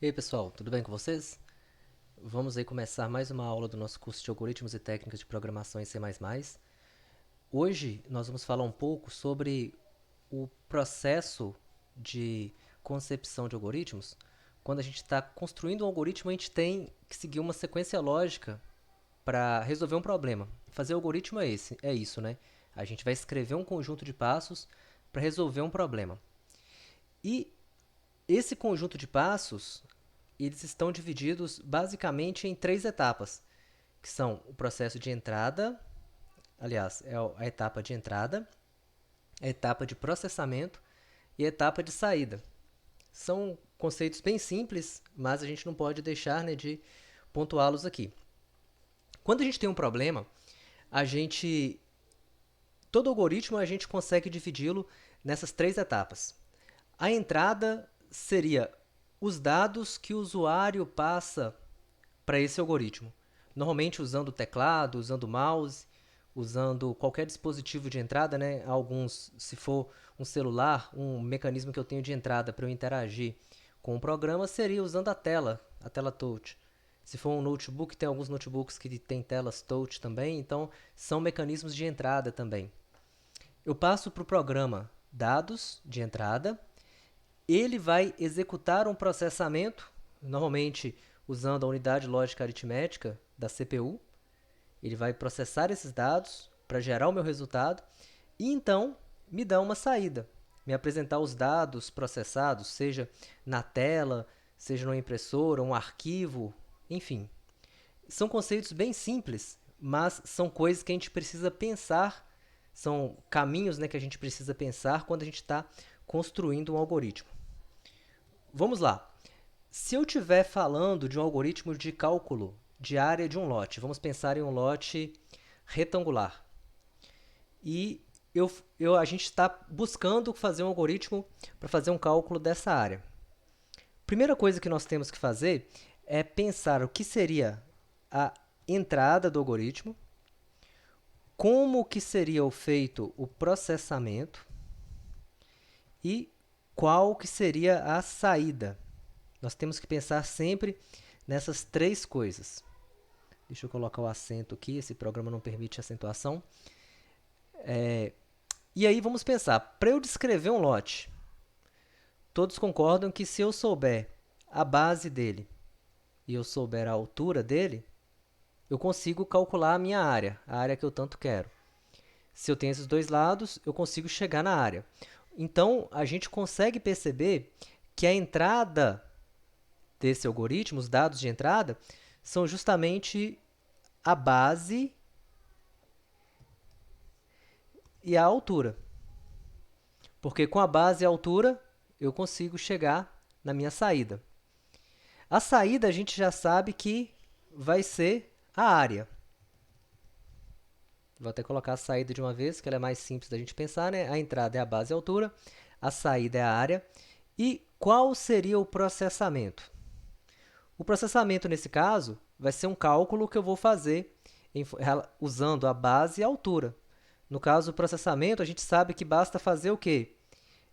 E aí pessoal, tudo bem com vocês? Vamos aí começar mais uma aula do nosso curso de Algoritmos e Técnicas de Programação em C++. Hoje nós vamos falar um pouco sobre o processo de concepção de algoritmos. Quando a gente está construindo um algoritmo, a gente tem que seguir uma sequência lógica para resolver um problema. Fazer algoritmo é isso, né? A gente vai escrever um conjunto de passos para resolver um problema. E esse conjunto de passos, eles estão divididos basicamente em três etapas, que são o processo de entrada, aliás, é a etapa de entrada, a etapa de processamento e a etapa de saída. São conceitos bem simples, mas a gente não pode deixar, né, de pontuá-los aqui. Quando a gente tem um problema, a gente todo algoritmo a gente consegue dividi-lo nessas três etapas. A entrada seria os dados que o usuário passa para esse algoritmo. Normalmente usando o teclado, usando o mouse, usando qualquer dispositivo de entrada, né? Alguns, se for um celular, um mecanismo que eu tenho de entrada para eu interagir com o programa seria usando a tela touch. Se for um notebook, tem alguns notebooks que têm telas touch também, então são mecanismos de entrada também. Eu passo para o programa dados de entrada, ele vai executar um processamento, normalmente usando a unidade lógica aritmética da CPU. Ele vai processar esses dados para gerar o meu resultado e então me dá uma saída, me apresentar os dados processados, seja na tela, seja numa impressora, um arquivo, enfim. São conceitos bem simples, mas são coisas que a gente precisa pensar, são caminhos, né, que a gente precisa pensar quando a gente está construindo um algoritmo. Vamos lá. Se eu estiver falando de um algoritmo de cálculo de área de um lote, vamos pensar em um lote retangular. E a gente está buscando fazer um algoritmo para fazer um cálculo dessa área. Primeira coisa que nós temos que fazer é pensar o que seria a entrada do algoritmo, como que seria feito o processamento e qual que seria a saída. Nós temos que pensar sempre nessas três coisas. Deixa eu colocar o acento aqui, esse programa não permite acentuação. E aí vamos pensar, para eu descrever um lote, todos concordam que se eu souber a base dele e eu souber a altura dele, eu consigo calcular a área que eu tanto quero. Se eu tenho esses dois lados, eu consigo chegar na área. Então, a gente consegue perceber que a entrada desse algoritmo, os dados de entrada, são justamente a base e a altura. Porque com a base e a altura, eu consigo chegar na minha saída. A saída a gente já sabe que vai ser a área. Vou até colocar a saída de uma vez, que ela é mais simples da gente pensar, né? A entrada é a base e a altura, a saída é a área. E qual seria o processamento? O processamento, nesse caso, vai ser um cálculo que eu vou fazer usando a base e a altura. No caso do processamento, a gente sabe que basta fazer o quê?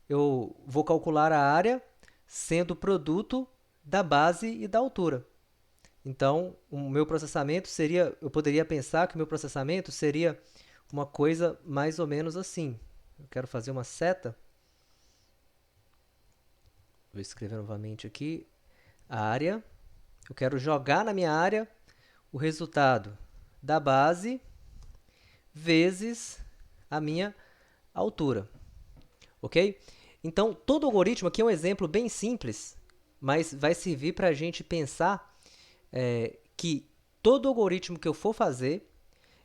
Eu vou calcular a área sendo o produto da base e da altura. Então, o meu processamento seria, eu poderia pensar que o meu processamento seria uma coisa mais ou menos assim. Eu quero fazer uma seta. Vou escrever novamente aqui. A área. Eu quero jogar na minha área o resultado da base vezes a minha altura. Ok? Então, todo algoritmo aqui é um exemplo bem simples, mas vai servir para a gente pensar que todo algoritmo que eu for fazer,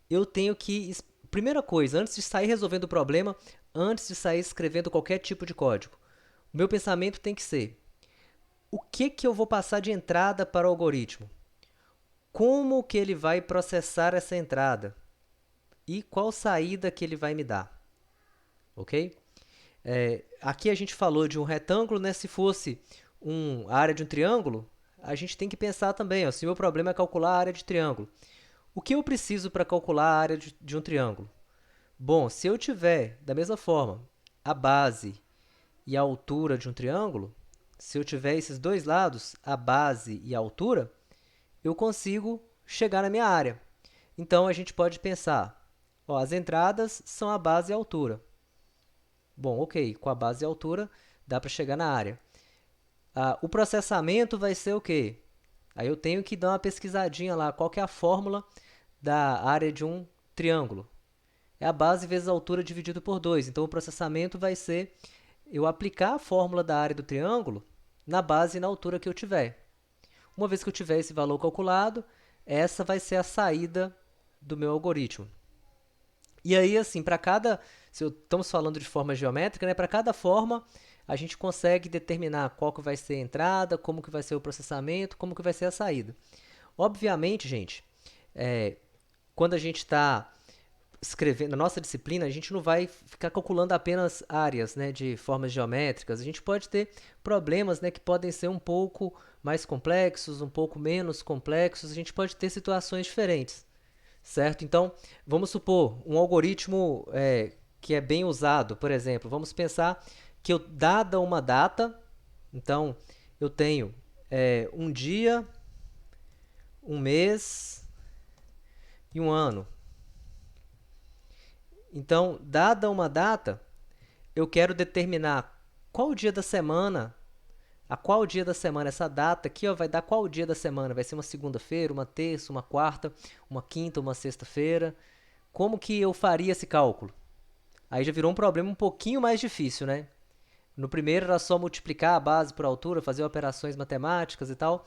eu tenho que, primeira coisa, antes de sair resolvendo o problema, antes de sair escrevendo qualquer tipo de código, o meu pensamento tem que ser, o que eu vou passar de entrada para o algoritmo? Como que ele vai processar essa entrada? E qual saída que ele vai me dar? Ok? Aqui a gente falou de um retângulo, né? Se fosse a área de um triângulo, a gente tem que pensar também, ó, se o meu problema é calcular a área de triângulo. O que eu preciso para calcular a área de um triângulo? Bom, se eu tiver, da mesma forma, a base e a altura de um triângulo, se eu tiver esses dois lados, a base e a altura, eu consigo chegar na minha área. Então, a gente pode pensar, ó, as entradas são a base e a altura. Bom, ok, com a base e a altura dá para chegar na área. O processamento vai ser o quê? Aí eu tenho que dar uma pesquisadinha lá, qual que é a fórmula da área de um triângulo. É a base vezes a altura dividido por 2. Então, o processamento vai ser eu aplicar a fórmula da área do triângulo na base e na altura que eu tiver. Uma vez que eu tiver esse valor calculado, essa vai ser a saída do meu algoritmo. E aí, assim, para cada... Se estamos falando de forma geométrica, né? Para cada forma, a gente consegue determinar qual que vai ser a entrada, como que vai ser o processamento, como que vai ser a saída. Obviamente, gente, quando a gente está escrevendo, na nossa disciplina, a gente não vai ficar calculando apenas áreas, né, de formas geométricas. A gente pode ter problemas, né, que podem ser um pouco mais complexos, um pouco menos complexos. A gente pode ter situações diferentes, certo? Então, vamos supor um algoritmo que é bem usado, por exemplo. Vamos pensar que dada uma data, então eu tenho um dia, um mês e um ano. Então, dada uma data, eu quero determinar qual dia da semana, a qual dia da semana essa data aqui ó, vai dar qual dia da semana. Vai ser uma segunda-feira, uma terça, uma quarta, uma quinta, uma sexta-feira. Como que eu faria esse cálculo? Aí já virou um problema um pouquinho mais difícil, né? No primeiro era só multiplicar a base por altura, fazer operações matemáticas e tal.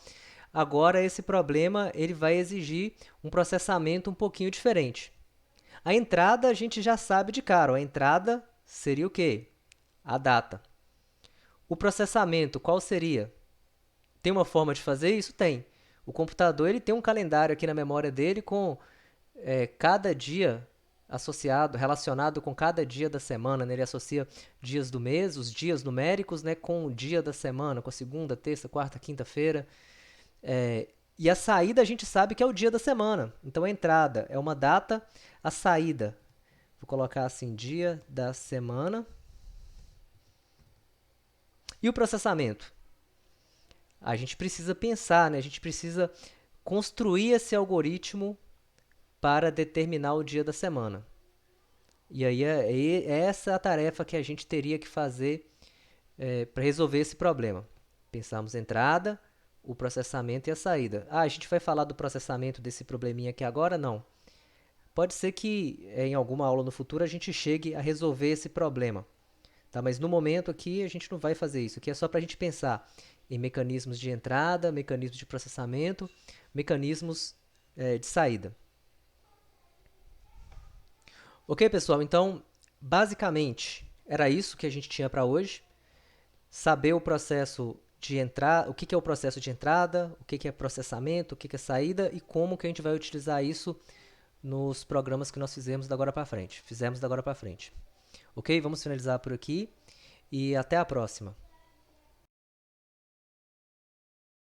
Agora esse problema ele vai exigir um processamento um pouquinho diferente. A entrada a gente já sabe de cara. A entrada seria o quê? A data. O processamento, qual seria? Tem uma forma de fazer isso? Tem. O computador ele tem um calendário aqui na memória dele com cada dia associado, relacionado com cada dia da semana. Né? Ele associa dias do mês, os dias numéricos, né, com o dia da semana, com a segunda, terça, quarta, quinta-feira. E a saída a gente sabe que é o dia da semana. Então a entrada é uma data, a saída, vou colocar assim, dia da semana. E o processamento? A gente precisa pensar, né? A gente precisa construir esse algoritmo para determinar o dia da semana. E aí é essa a tarefa que a gente teria que fazer para resolver esse problema. Pensarmos a entrada, o processamento e a saída. A gente vai falar do processamento desse probleminha aqui agora? Não. Pode ser que em alguma aula no futuro a gente chegue a resolver esse problema. Tá? Mas no momento aqui a gente não vai fazer isso. Aqui é só para a gente pensar em mecanismos de entrada, mecanismos de processamento, mecanismos de saída. Ok, pessoal? Então, basicamente, era isso que a gente tinha para hoje. Saber o processo de entrar, o que é o processo de entrada, o que é processamento, o que é saída e como que a gente vai utilizar isso nos programas que nós fizemos da agora para frente. Ok? Vamos finalizar por aqui e até a próxima.